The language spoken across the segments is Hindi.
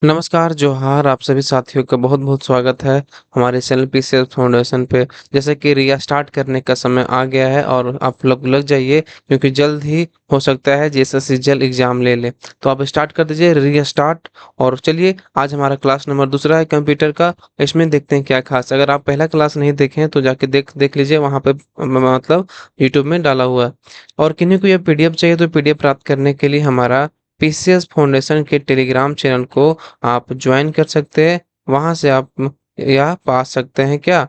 नमस्कार, जोहार आप सभी साथियों का बहुत-बहुत स्वागत है हमारे चैनल पीसीएस फाउंडेशन पे। जैसे कि रीस्टार्ट करने का समय आ गया है और आप लोग लग जाइए क्योंकि जल्द ही हो सकता है जेएसएससी जल्द एग्ज़ाम ले ले। तो आप स्टार्ट कर दीजिए रीस्टार्ट और चलिए आज हमारा क्लास नंबर दूसरा है कंप्यूटर का, इसमें देखते हैं क्या ख़ास है। अगर आप पहला क्लास नहीं देखे हैं तो जाके देख देख लीजिए वहाँ पे मतलब यूट्यूब में डाला हुआ है। और किन्हीं को ये पीडीएफ चाहिए तो पीडीएफ प्राप्त करने के लिए हमारा पीसीएस फाउंडेशन के टेलीग्राम चैनल को आप ज्वाइन कर सकते हैं, वहाँ से आप यह पा सकते हैं क्या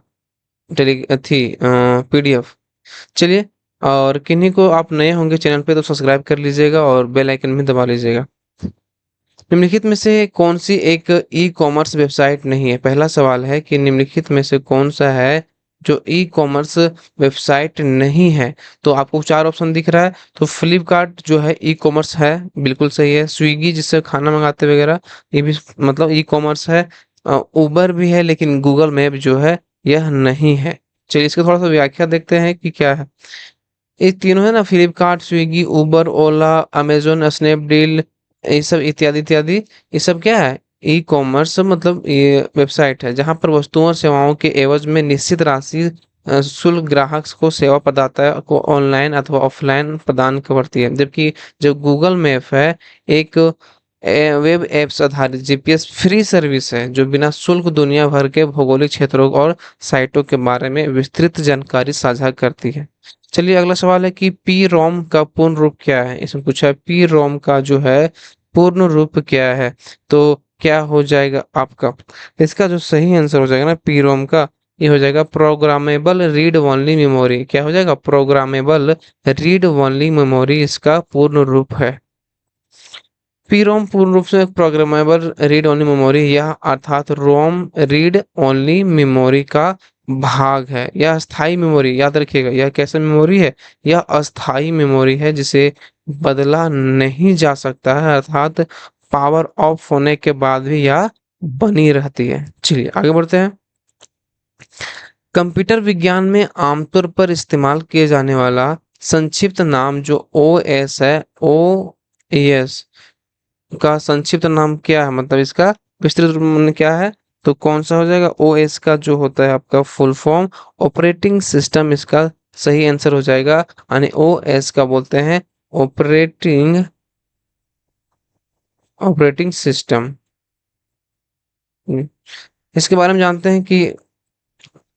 पीडीएफ। चलिए और किन्हीं को आप नए होंगे चैनल पे तो सब्सक्राइब कर लीजिएगा और बेल आइकन भी दबा लीजिएगा। निम्नलिखित में से कौन-सी एक ई-कॉमर्स वेबसाइट नहीं है? पहला सवाल है कि निम्नलिखित में से कौन-सा है जो ई-कॉमर्स वेबसाइट नहीं है? तो आपको 4 ऑप्शन दिख रहा है, तो फ्लिपकार्ट जो है ई-कॉमर्स है, बिल्कुल सही है। स्विगी जिससे खाना मँगाते वगैरह, ये भी मतलब ई-कॉमर्स है। उबर भी है लेकिन गूगल मैप जो है, यह नहीं है। चलिए इसकी थोड़ा-सा व्याख्या देखते हैं कि क्या है। ये तीनों है ना फ्लिपकार्ट, स्विगी, उबर, ओला, अमेज़न, स्नैपडील ये सब इत्यादि-इत्यादि, ये सब क्या है? ई-कॉमर्स मतलब ये वेबसाइट है जहाँ पर वस्तुओं और सेवाओं के एवज़ में निश्चित राशि शुल्क ग्राहक को सेवा प्रदाता को ऑनलाइन अथवा ऑफ़लाइन प्रदान करती है। जबकि जो गूगल मैप है एक वेब ऐप्स आधारित जीपीएस फ्री सर्विस है जो बिना शुल्क दुनिया भर के भौगोलिक क्षेत्रों और साइटों के बारे में विस्तृत जानकारी साझा करती है। चलिए अगला सवाल है कि पी रोम का पूर्ण रूप क्या है? इसमें पूछा है पी रोम का जो है पूर्ण रूप क्या है? तो क्या हो जाएगा आपका? इसका जो सही आंसर हो जाएगा ना पी रोम का, ये हो जाएगा प्रोग्रामेबल रीड ओनली मेमोरी। क्या हो जाएगा? प्रोग्रामेबल रीड ओनली मेमोरी इसका पूर्ण रूप है। पी-रोम पूर्ण रूप से प्रोग्रामेबल रीड ओनली मेमोरी यह अर्थात रोम रीड ओनली मेमोरी का भाग है। यह अस्थाई मेमोरी याद रखिएगा, यह कैसे मेमोरी है? यह अस्थाई मेमोरी है जिसे बदला नहीं जा सकता है अर्थात पावर ऑफ होने के बाद भी यह बनी रहती है। चलिए आगे बढ़ते हैं। कंप्यूटर विज्ञान में आमतौर पर इस्तेमाल किए जाने वाला संक्षिप्त नाम जो ओएस है, ओएस का संक्षिप्त नाम क्या है? मतलब इसका विस्तृत रूप में क्या है? तो कौन सा हो जाएगा? ओएस का जो होता है आपका फुल फॉर्म ऑपरेटिंग सिस्टम इसका सही आंसर हो जाएगा। यानी ओएस का बोलते हैं ऑपरेटिंग ऑपरेटिंग सिस्टम। इसके बारे में जानते हैं कि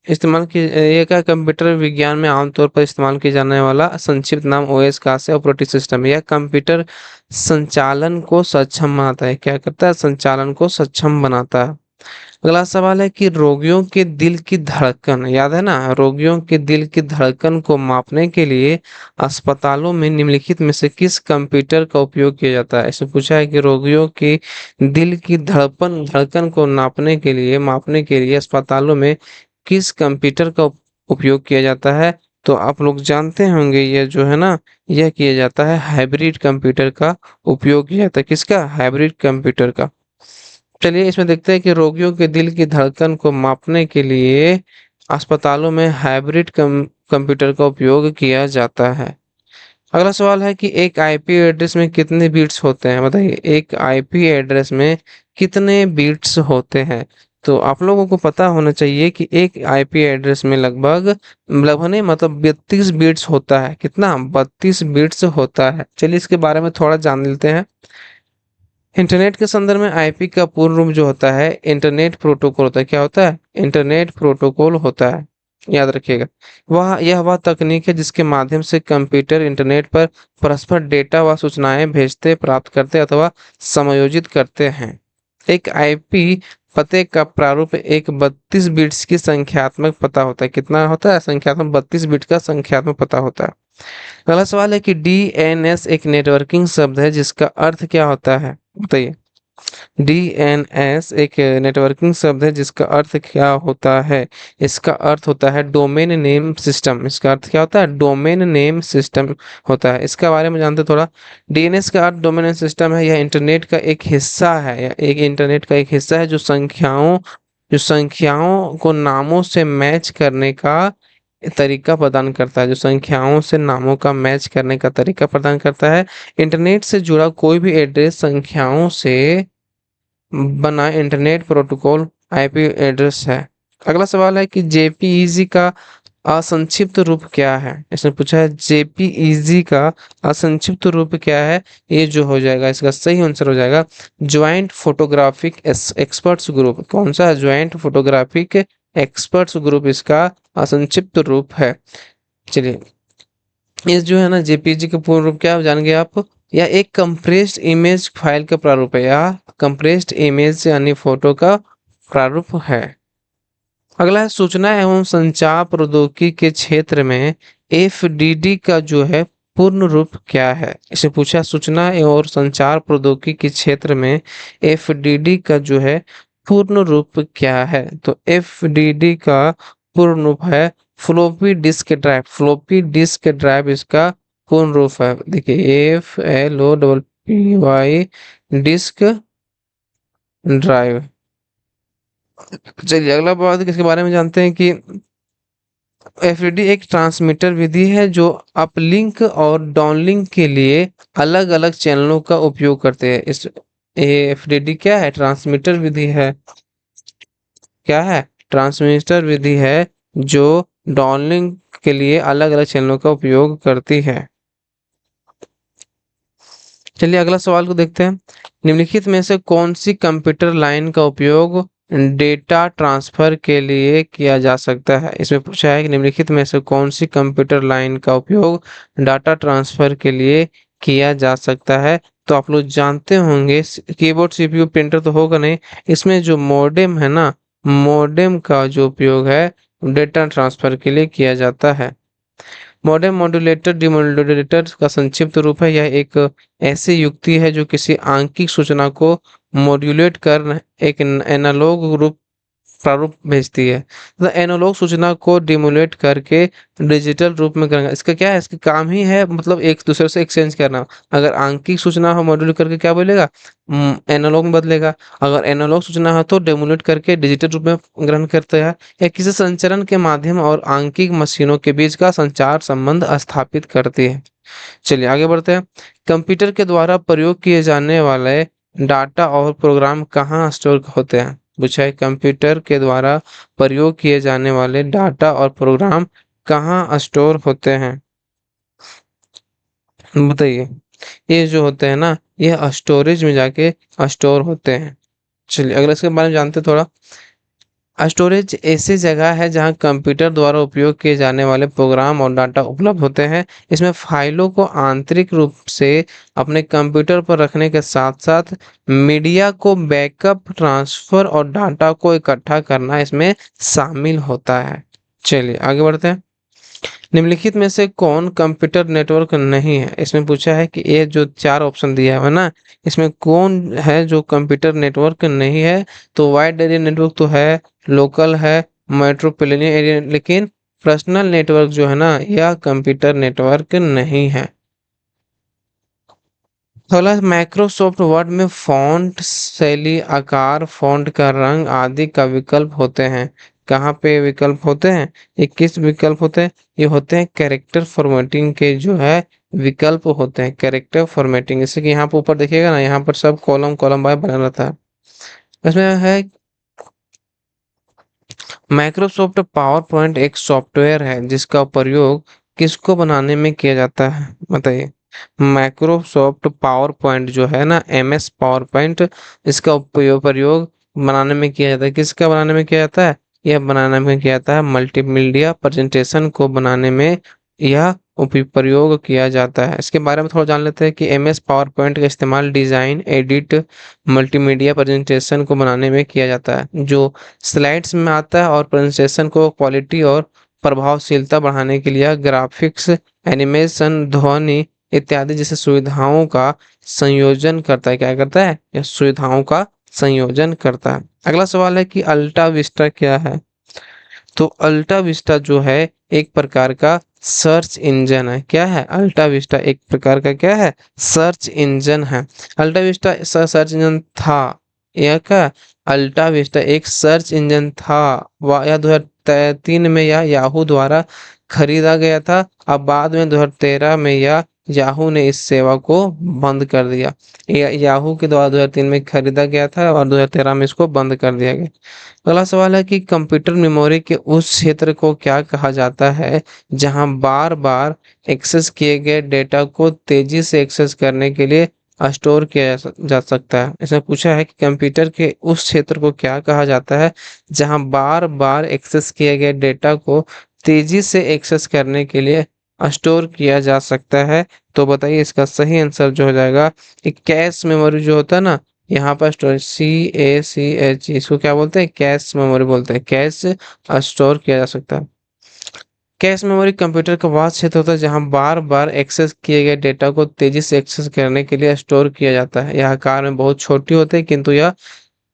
ये क्या कंप्यूटर विज्ञान में आमतौर पर इस्तेमाल किया जाने वाला संक्षिप्त नाम ओएस का से ऑपरेटिंग सिस्टम है। यह कंप्यूटर संचालन को सक्षम बनाता है। क्या करता है? संचालन को सक्षम बनाता है। अगला सवाल है कि रोगियों के दिल की धड़कन याद है ना? रोगियों के दिल की धड़कन को मापने के लिए अस्पतालों में निम्नलिखित में से किस कंप्यूटर का उपयोग किया जाता है? इसमें पूछा है कि रोगियों की दिल की धड़कन को मापने के लिए अस्पतालों में किस कंप्यूटर का उपयोग किया जाता है? तो आप लोग जानते होंगे ये जो है ना, यह किया जाता है हाइब्रिड कंप्यूटर का उपयोग किया जाता है। किसका? हाइब्रिड कंप्यूटर का। चलिए इसमें देखते हैं कि रोगियों के दिल की धड़कन को मापने के लिए अस्पतालों में हाइब्रिड कंप्यूटर का उपयोग किया जाता है। अगला सवाल है कि एक आईपी एड्रेस में कितने बिट्स होते हैं? बताइए एक आईपी एड्रेस में कितने बिट्स होते हैं? तो आप लोगों को पता होना चाहिए कि एक आईपी एड्रेस में लगभग नहीं मतलब 32 बिट्स होता है। कितना? 32 बिट्स होता है। चलिए इसके बारे में थोड़ा जान लेते हैं। इंटरनेट के संदर्भ में आईपी का पूर्ण रूप जो होता है इंटरनेट प्रोटोकॉल होता है। क्या होता है? इंटरनेट प्रोटोकॉल होता है। याद रखिएगा। वह तकनीक है जिसके माध्यम से कंप्यूटर इंटरनेट पर परस्पर डेटा व सूचनाएं भेजते, प्राप्त करते अथवा समायोजित करते हैं। एक आईपी पते का प्रारूप एक 32 बिट्स की संख्यात्मक पता होता है। कितना होता है? संख्यात्मक 32 बिट का संख्यात्मक पता होता है। अगला सवाल है कि डीएनएस एक नेटवर्किंग शब्द है जिसका अर्थ क्या होता है? बताइए। डीएनएस एक नेटवर्किंग शब्द है जिसका अर्थ क्या होता है? इसका अर्थ होता है डोमेन नेम सिस्टम। इसका अर्थ क्या होता है? डोमेन नेम सिस्टम होता है। इसके बारे में जानते थोड़ा। डीएनएस का अर्थ डोमेन नेम सिस्टम है। यह इंटरनेट का एक हिस्सा है। यह एक इंटरनेट का एक हिस्सा है जो संख्याओं को नामों से मैच करने का तरीका प्रदान करता है। जो संख्याओं से नामों का मैच करने का तरीका प्रदान करता है। इंटरनेट से जुड़ा कोई भी एड्रेस संख्याओं से बना इंटरनेट प्रोटोकॉल आईपी एड्रेस है। अगला सवाल है कि जेपीईजी का असंक्षिप्त रूप क्या है? इसने पूछा है जेपीईजी का असंक्षिप्त रूप क्या है? ये जो हो जाएगा इसका सही आंसर हो जाएगा ज्वाइंट फोटोग्राफिक एक्सपर्ट्स ग्रुप। कौन सा? ज्वाइंट फोटोग्राफिक एक्सपर्ट्स ग्रुप इसका असंक्षिप्त रूप है। चलिए, ये जो है ना जेपीजी का पूर्ण रूप क्या जान गए आप? या एक कंप्रेस्ड इमेज फाइल का प्रारूप है, या कंप्रेस्ड इमेज यानी फोटो का प्रारूप है। अगला है सूचना एवं संचार प्रौद्योगिकी के क्षेत्र में एफडीडी का जो है पूर्ण रूप क्या है? इसे पूछा सूचना एवं संचार प्रौद्योगिकी के क्षेत्र में एफडीडी का जो है पूर्ण रूप क्या है? तो एफडीडी का पूर्ण रूप है floppy disk drive. Floppy disk drive इसका पूर्ण रूप है। देखिए FLOPPY डिस्क ड्राइव। चलिए अगला बात किसके बारे में जानते हैं कि एफडीडी एक ट्रांसमीटर विधि है जो अपलिंक और डाउनलिंक के लिए अलग अलग चैनलों का उपयोग करते हैं। इस एफडीडी क्या है? ट्रांसमीटर विधि है। क्या है? ट्रांसमीटर विधि है जो डाउनलिंक के लिए अलग अलग चैनलों का उपयोग करती है। चलिए अगला सवाल को देखते हैं। निम्नलिखित में से कौन सी कंप्यूटर लाइन का उपयोग डेटा ट्रांसफर के लिए किया जा सकता है? इसमें पूछा है कि निम्नलिखित में से कौन सी कंप्यूटर लाइन का उपयोग डाटा ट्रांसफर के लिए किया जा सकता है? तो आप लोग जानते होंगे कीबोर्ड सीपीयू प्रिंटर तो होगा नहीं, इसमें जो मॉडेम है ना, मॉडेम का जो उपयोग है डेटा ट्रांसफर के लिए किया जाता है। मॉडेम मॉड्यूलेटर डिमोडुलेटर का संक्षिप्त रूप है। यह एक ऐसी युक्ति है जो किसी आंकिक सूचना को मॉड्यूलेट कर एक एनालॉग रूप प्रारूप भेजती है। तो एनालॉग सूचना को डिमोलेट करके डिजिटल रूप में करना, इसका क्या है? इसका काम ही है मतलब एक दूसरे से एक्सचेंज करना। अगर आंकिक सूचना हो मॉड्यूल करके क्या बोलेगा? एनालॉग में बदलेगा। अगर एनालॉग सूचना हो तो डेमोलेट करके डिजिटल रूप में ग्रहण करता है, या किसी संचरण के माध्यम और आंकिक मशीनों के बीच का संचार संबंध स्थापित करती है। चलिए आगे बढ़ते हैं। कंप्यूटर के द्वारा प्रयोग किए जाने वाले डाटा और प्रोग्राम कहाँ स्टोर होते हैं? पूछा है कंप्यूटर के द्वारा प्रयोग किए जाने वाले डाटा और प्रोग्राम कहाँ स्टोर होते हैं? बताइए। ये जो होते हैं ना, ये स्टोरेज में जाके स्टोर होते हैं। चलिए अगले इसके बारे में जानते हैं थोड़ा। स्टोरेज ऐसी जगह है जहां कंप्यूटर द्वारा उपयोग किए जाने वाले प्रोग्राम और डाटा उपलब्ध होते हैं। इसमें फाइलों को आंतरिक रूप से अपने कंप्यूटर पर रखने के साथ-साथ मीडिया को बैकअप, ट्रांसफर और डाटा को इकट्ठा करना इसमें शामिल होता है। चलिए आगे बढ़ते हैं। निम्नलिखित में से कौन कंप्यूटर नेटवर्क नहीं है? इसमें पूछा है कि ये जो 4 ऑप्शन दिया हुआ है ना, इसमें कौन है जो कंप्यूटर नेटवर्क नहीं है? तो वाइड एरिया नेटवर्क तो है, लोकल है, मेट्रोपॉलिटन एरिया, लेकिन पर्सनल नेटवर्क जो है ना, यह कंप्यूटर नेटवर्क नहीं है। अगला माइक्रोसॉफ्ट वर्ड में फ़ॉन्ट शैली, आकार, फ़ॉन्ट का रंग आदि का विकल्प होते हैं। कहाँ पे विकल्प होते हैं? ये किस विकल्प होते हैं? ये होते हैं कैरेक्टर फॉर्मेटिंग के जो है विकल्प होते हैं। कैरेक्टर फॉर्मेटिंग, जैसे कि यहाँ पे ऊपर देखिएगा ना, यहाँ पर सब कॉलम कॉलम बाय बना रहता है। इसमें है माइक्रोसॉफ्ट पावर पॉइंट एक सॉफ्टवेयर है जिसका प्रयोग किसको बनाने में किया जाता है? बताइए। माइक्रोसॉफ्ट पावर पॉइंट जो है ना, MS पावर पॉइंट, इसका उपयोग प्रयोग बनाने में किया जाता है। किसका बनाने में किया जाता है? यह बनाने में किया जाता है मल्टीमीडिया प्रेजेंटेशन को बनाने में यह प्रयोग किया जाता है। इसके बारे में थोड़ा जान लेते हैं कि MS पावर पॉइंट का इस्तेमाल डिजाइन, एडिट, मल्टीमीडिया प्रेजेंटेशन को बनाने में किया जाता है, जो स्लाइड्स में आता है, और प्रेजेंटेशन को क्वालिटी और प्रभावशीलता बढ़ाने के लिए ग्राफिक्स, एनिमेशन, ध्वनि इत्यादि जैसे सुविधाओं का संयोजन करता है। क्या करता है? यह सुविधाओं का संयोजन करता है। अगला सवाल है कि अल्टा विस्टा क्या है? तो अल्टा विस्टा जो है एक प्रकार का सर्च इंजन है। क्या है? अल्टा विस्टा एक प्रकार का क्या है? सर्च इंजन है। अल्टा विस्टा सर्च इंजन था, यह क्या? अल्टा विस्टा एक सर्च इंजन था। यह 2003 में यह याहू द्वारा खरीदा गया था। अब बाद में 2013 में यह याहू ने इस सेवा को बंद कर दिया। याहू के द्वारा 2003 में खरीदा गया था और 2013 में इसको बंद कर दिया गया। अगला सवाल है कि कंप्यूटर मेमोरी के उस क्षेत्र को क्या कहा जाता है जहां बार बार एक्सेस किए गए डेटा को तेजी से एक्सेस करने के लिए स्टोर किया जा सकता है। इसमें पूछा है कि कंप्यूटर के उस क्षेत्र को क्या कहा जाता है जहां बार बार एक्सेस किए गए डेटा को तेजी से एक्सेस करने के लिए स्टोर किया जा सकता है। तो बताइए इसका सही आंसर जो हो जाएगा, एक कैश मेमोरी जो होता है ना, यहाँ पर स्टोरेज CACH, इसको क्या बोलते हैं, कैश मेमोरी बोलते हैं। कैश स्टोर किया जा सकता है। कैश मेमोरी कंप्यूटर का वह क्षेत्र होता है जहां बार बार एक्सेस किए गए डेटा को तेजी से एक्सेस करने के लिए स्टोर किया जाता है। यह आकार में बहुत छोटी होती है किंतु यह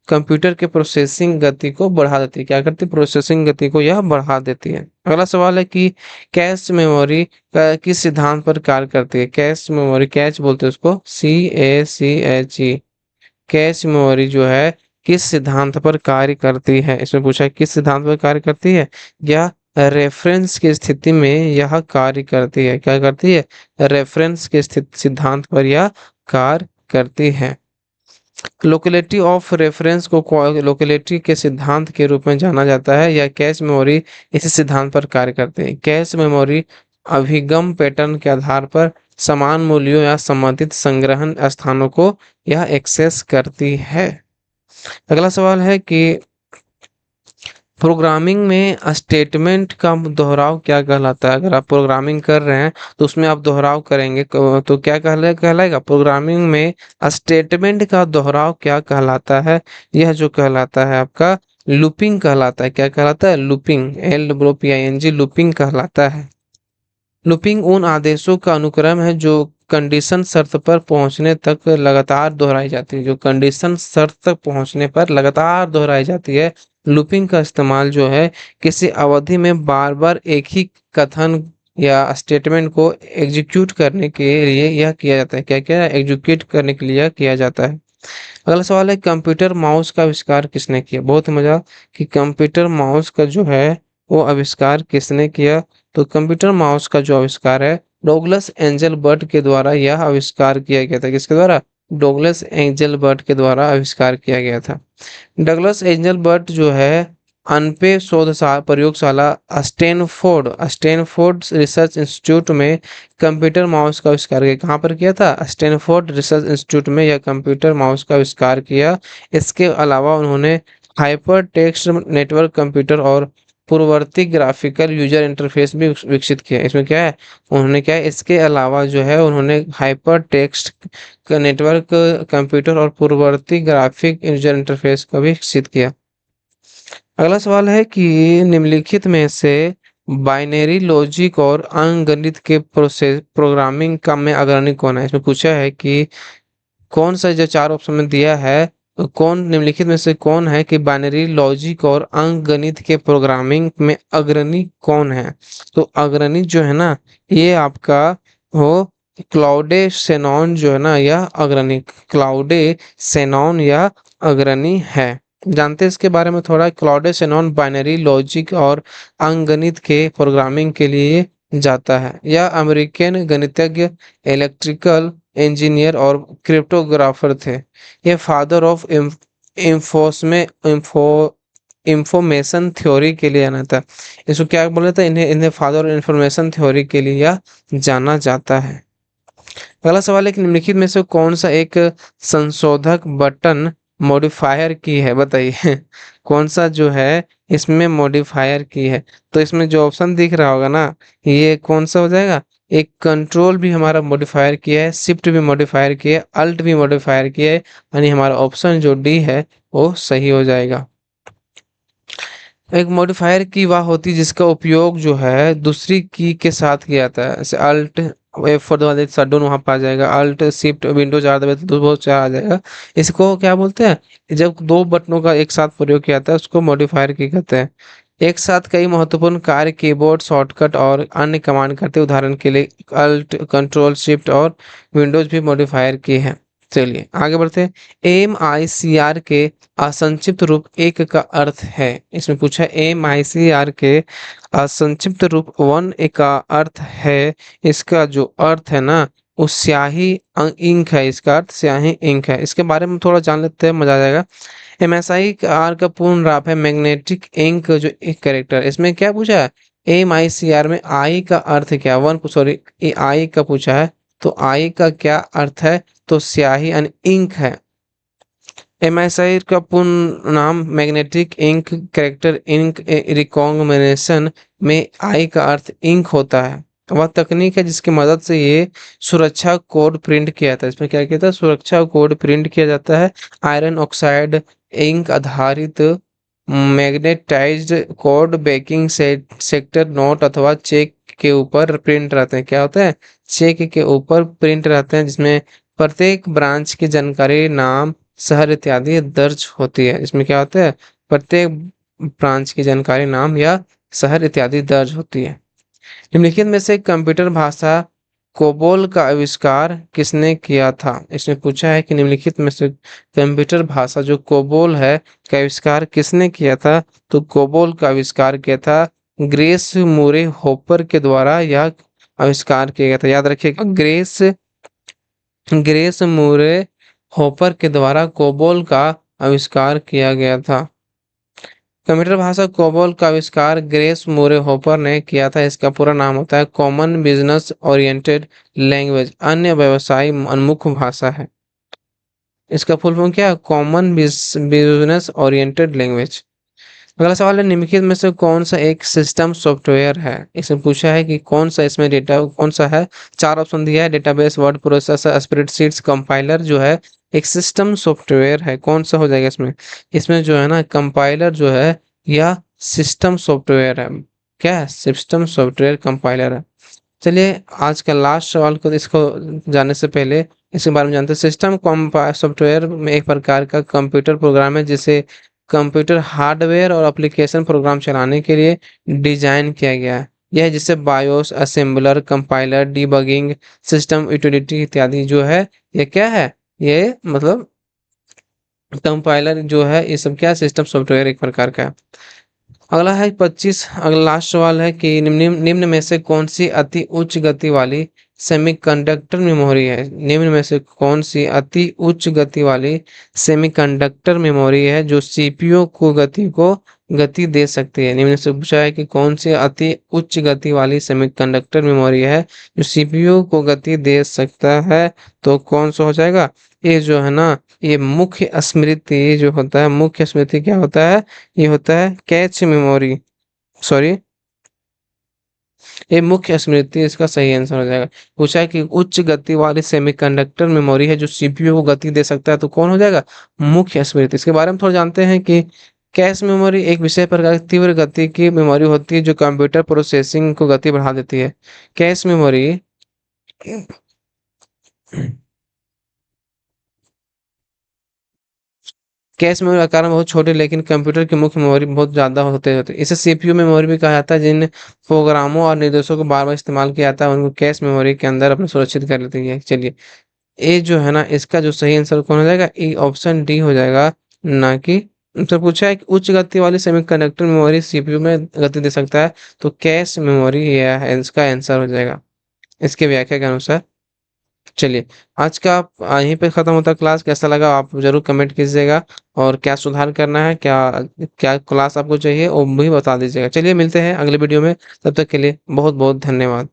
कंप्यूटर के प्रोसेसिंग गति को बढ़ा देती है। क्या करती है, प्रोसेसिंग गति को यह बढ़ा देती है। अगला सवाल है कि कैश मेमोरी किस सिद्धांत पर कार्य करती है। कैश मेमोरी, कैच बोलते हैं उसको, CACHE। कैश मेमोरी जो है किस सिद्धांत पर कार्य करती है। इसमें पूछा है किस सिद्धांत पर कार्य करती है, या रेफरेंस की स्थिति में यह कार्य करती है। क्या करती है, रेफरेंस के सिद्धांत पर यह कार्य करती है। लोकेलिटी ऑफ रेफरेंस को लोकेलिटी के सिद्धांत के रूप में जाना जाता है। यह कैश मेमोरी इसी सिद्धांत पर कार्य करते हैं। कैश मेमोरी अभिगम पैटर्न के आधार पर समान मूल्यों या संबंधित संग्रहण स्थानों को यह एक्सेस करती है। अगला सवाल है कि प्रोग्रामिंग में स्टेटमेंट का दोहराव क्या कहलाता है। अगर आप प्रोग्रामिंग कर रहे हैं तो उसमें आप दोहराव करेंगे तो क्या कहलाएगा। प्रोग्रामिंग में स्टेटमेंट का दोहराव क्या कहलाता है, यह जो कहलाता है आपका लूपिंग कहलाता है। क्या कहलाता है, लूपिंग, LOOPING, लूपिंग कहलाता है। लूपिंग उन आदेशों का अनुक्रम है जो कंडीशन शर्त पर पहुंचने तक लगातार दोहराई जाती है। जो कंडीशन शर्त तक पहुंचने पर लगातार दोहराई जाती है। लूपिंग का इस्तेमाल जो है किसी अवधि में बार बार एक ही कथन या स्टेटमेंट को एग्जीक्यूट करने के लिए यह किया जाता है। क्या क्या, एग्जीक्यूट करने के लिए यह किया जाता है। अगला सवाल है कंप्यूटर माउस का आविष्कार किसने किया। बहुत मजा कि कंप्यूटर माउस का जो है वो आविष्कार किसने किया। तो कंप्यूटर माउस का जो आविष्कार है डोगलस एंजल बर्ट के द्वारा यह आविष्कार किया गया था। किसके द्वारा, डोगलस एंजल बर्ट के द्वारा आविष्कार किया गया था। डगलस एंजल बर्ट जो है अनपे प्रयोगशाला स्टैनफोर्ड रिसर्च इंस्टीट्यूट में कंप्यूटर माउस का आविष्कार किया। कहाँ पर किया था, स्टैनफोर्ड रिसर्च इंस्टीट्यूट में यह कंप्यूटर माउस का आविष्कार किया। इसके अलावा उन्होंने हाइपर टेक्स्ट नेटवर्क कंप्यूटर और पूर्ववर्ती ग्राफिकल यूजर इंटरफेस भी विकसित किया। इसमें क्या है, उन्होंने क्या है, इसके अलावा जो है उन्होंने हाइपर टेक्स्ट नेटवर्क कंप्यूटर और पूर्ववर्ती ग्राफिक यूजर इंटरफेस को भी विकसित किया। अगला सवाल है कि निम्नलिखित में से बाइनरी लॉजिक और अंकगणित के प्रोग्रामिंग का में अग्रणी कौन है। इसमें पूछा है कि कौन सा, जो चार ऑप्शन में दिया है, तो कौन निम्नलिखित में से कौन है कि बाइनरी लॉजिक और अंकगणित के प्रोग्रामिंग में अग्रणी कौन है। तो अग्रणी जो है ना, ये आपका हो क्लाउडे सेनॉन जो है ना, यह अग्रणी, क्लाउडे सेनॉन या अग्रणी है। जानते हैं इसके बारे में थोड़ा। क्लाउडे सेनॉन बाइनरी लॉजिक और अंकगणित के प्रोग्रामिंग के लिए जाता है। यह अमेरिकन गणितज्ञ, इलेक्ट्रिकल इंजीनियर और क्रिप्टोग्राफर थे। ये फादर ऑफ इंफॉर्मेशन थ्योरी के लिए जाना था। इसको क्या बोला था, इन्हें इन्हें फादर ऑफ इंफॉर्मेशन थ्योरी के लिए यह जाना जाता है। अगला सवाल है कि निम्नलिखित में से कौन सा एक संशोधक बटन मॉडिफायर की है, बताइए। कौन सा जो है इसमें मॉडिफायर की है। तो इसमें जो ऑप्शन दिख रहा होगा ना, ये कौन सा हो जाएगा, एक कंट्रोल भी हमारा मॉडिफायर किया है, शिफ्ट भी मॉडिफायर किया है, अल्ट भी मॉडिफायर किया है, यानी हमारा ऑप्शन जो डी है वो सही हो जाएगा। एक मॉडिफायर की वह होती है जिसका उपयोग जो है दूसरी की के साथ किया जाता है। जैसे अल्ट F4 दबा दे शटडाउन वहां पर आ जाएगा, अल्ट शिफ्ट विंडो 4 दबा तो बहुत चार आ जाएगा। इसको क्या बोलते हैं, जब दो बटनों का एक साथ प्रयोग किया जाता है उसको मॉडिफायर की कहते हैं। एक साथ कई महत्वपूर्ण कार्य कीबोर्ड शॉर्टकट और अन्य कमांड करते हैं। उदाहरण के लिए अल्ट, कंट्रोल, शिफ्ट और विंडोज भी मॉडिफायर की है। चलिए आगे बढ़ते हैं। एम-आई-सी-आर के असंक्षिप्त रूप 1 का अर्थ है। इसमें पूछा है एम-आई-सी-आर के असंक्षिप्त रूप 1 का अर्थ है। इसका जो अर्थ है ना वो स्याही इंक है। इसका अर्थ स्याही इंक है। इसके बारे में थोड़ा जान लेते हैं, मजा आ जाएगा। एमएसआई आर का पूर्ण राफ है मैग्नेटिक इंक जो एक कैरेक्टर। इसमें क्या पूछा है? एम-आई-सी-आर में आई का अर्थ क्या? वन सॉरी, आई का पूछा है। तो आई का क्या अर्थ है? तो स्याही यानी इंक है। एमएसआई का पूर्ण नाम magnetic ink character ink recognition में आई का अर्थ इंक होता है। वह तकनीक है जिसकी मदद से ये सुरक्षा कोड प्रिंट किया जाता है। इसमें क्या किया जाता है? सुरक्षा कोड प्रिंट किया जाता है। आयरन ऑक्साइड इंक आधारित magnetised code baking sector note अथवा चेक के ऊपर प्रिंट रहते हैं। क्या होता है? चेक के ऊपर प्रिंट रहते हैं जिसमें प्रत्येक ब्रांच की जानकारी, नाम, शहर इत्यादि दर्ज होती है। इसमें क्या होता है? प्रत्येक ब्रांच की जानकारी, नाम या शहर इत्यादि दर्ज होती है। निम्नलिखित में से कंप्यूटर भाषा कोबोल का आविष्कार किसने किया था? इसमें पूछा है कि निम्नलिखित में से कंप्यूटर भाषा जो कोबोल है का आविष्कार किसने किया था? तो कोबोल का आविष्कार किया था ग्रेस मूरे होपर के द्वारा। यह आविष्कार किया गया था। याद रखिएगा, ग्रेस ग्रेस मूरे होपर के द्वारा कोबोल का आविष्कार किया गया था। कंप्यूटर भाषा कोबोल का आविष्कार ग्रेस मूरे होपर ने किया था। इसका पूरा नाम होता है कॉमन बिजनेस ओरिएंटेड लैंग्वेज, अन्य व्यवसाय उन्मुख भाषा है। इसका फुल फॉर्म क्या है? Common business oriented language. अगला सवाल है, निम्नलिखित में से कौन सा एक सिस्टम सॉफ्टवेयर है? इसमें पूछा है कि कौन सा इसमें डेटा कौन सा है। 4 ऑप्शन दिया है, database, word processor, spreadsheets, compiler जो है एक सिस्टम सॉफ्टवेयर है। कौन सा हो जाएगा इसमें? इसमें जो है ना कंपाइलर जो है या सिस्टम सॉफ्टवेयर है। क्या है? सिस्टम सॉफ्टवेयर कंपाइलर है। चलिए आज का लास्ट सवाल को इसको जानने से पहले इसके बारे में जानते हैं। सिस्टम सॉफ्टवेयर में एक प्रकार का कंप्यूटर प्रोग्राम है जिसे कंप्यूटर हार्डवेयर और एप्लीकेशन प्रोग्राम चलाने के लिए डिजाइन किया गया है। यह जिसे BIOS, assembler, compiler, debugging system, utility इत्यादि जो है ये क्या है? ये मतलब कंपाइलर जो है ये सब क्या सिस्टम सॉफ्टवेयर एक प्रकार का है। अगला है 25। अगला लास्ट सवाल है कि निम्न निम्न में से कौन सी अति उच्च गति वाली सेमीकंडक्टर मेमोरी है? निम्न में से कौन सी अति उच्च गति वाली सेमीकंडक्टर मेमोरी है जो सीपीयू को गति दे सकती है? निम्न से पूछा है कि कौन सी अति उच्च गति वाली सेमीकंडक्टर मेमोरी है जो सीपीयू को गति दे सकता है? तो कौन सा हो जाएगा? ये जो है ना ये मुख्य स्मृति जो होता है, मुख्य स्मृति क्या होता है? ये होता है कैच मेमोरी। सॉरी, ये मुख्य स्मृति इसका सही आंसर हो जाएगा। पूछा है कि उच्च गति वाली सेमीकंडक्टर मेमोरी है जो सीपीयू को गति दे सकता है, तो कौन हो जाएगा? मुख्य स्मृति। इसके बारे में थोड़ा जानते हैं कि कैश मेमोरी एक विशेष प्रकार की तीव्र गति की मेमोरी होती है जो कंप्यूटर प्रोसेसिंग को गति बढ़ा देती है। कैश मेमोरी कैश मेमोरी आकार में बहुत छोटी लेकिन कंप्यूटर की मुख्य मेमोरी बहुत ज़्यादा होते होते इसे सीपीयू मेमोरी भी कहा जाता है। जिन प्रोग्रामों और निर्देशों को बार बार इस्तेमाल किया जाता है उनको कैश मेमोरी के अंदर अपने सुरक्षित कर लेती है। चलिए ए जो है ना इसका जो सही आंसर कौन हो जाएगा? ए ऑप्शन डी हो जाएगा। ना कि तो पूछा है कि उच्च गति वाली सेमीकंडक्टर मेमोरी सीपीयू में गति दे सकता है, तो कैश मेमोरी यह है इसका आंसर हो जाएगा इसके व्याख्या के अनुसार। चलिए आज का यहीं पे खत्म होता है क्लास। कैसा लगा आप जरूर कमेंट कीजिएगा और क्या सुधार करना है, क्या क्या क्लास आपको चाहिए वो भी बता दीजिएगा। चलिए मिलते हैं अगले वीडियो में, तब तक के लिए बहुत बहुत धन्यवाद।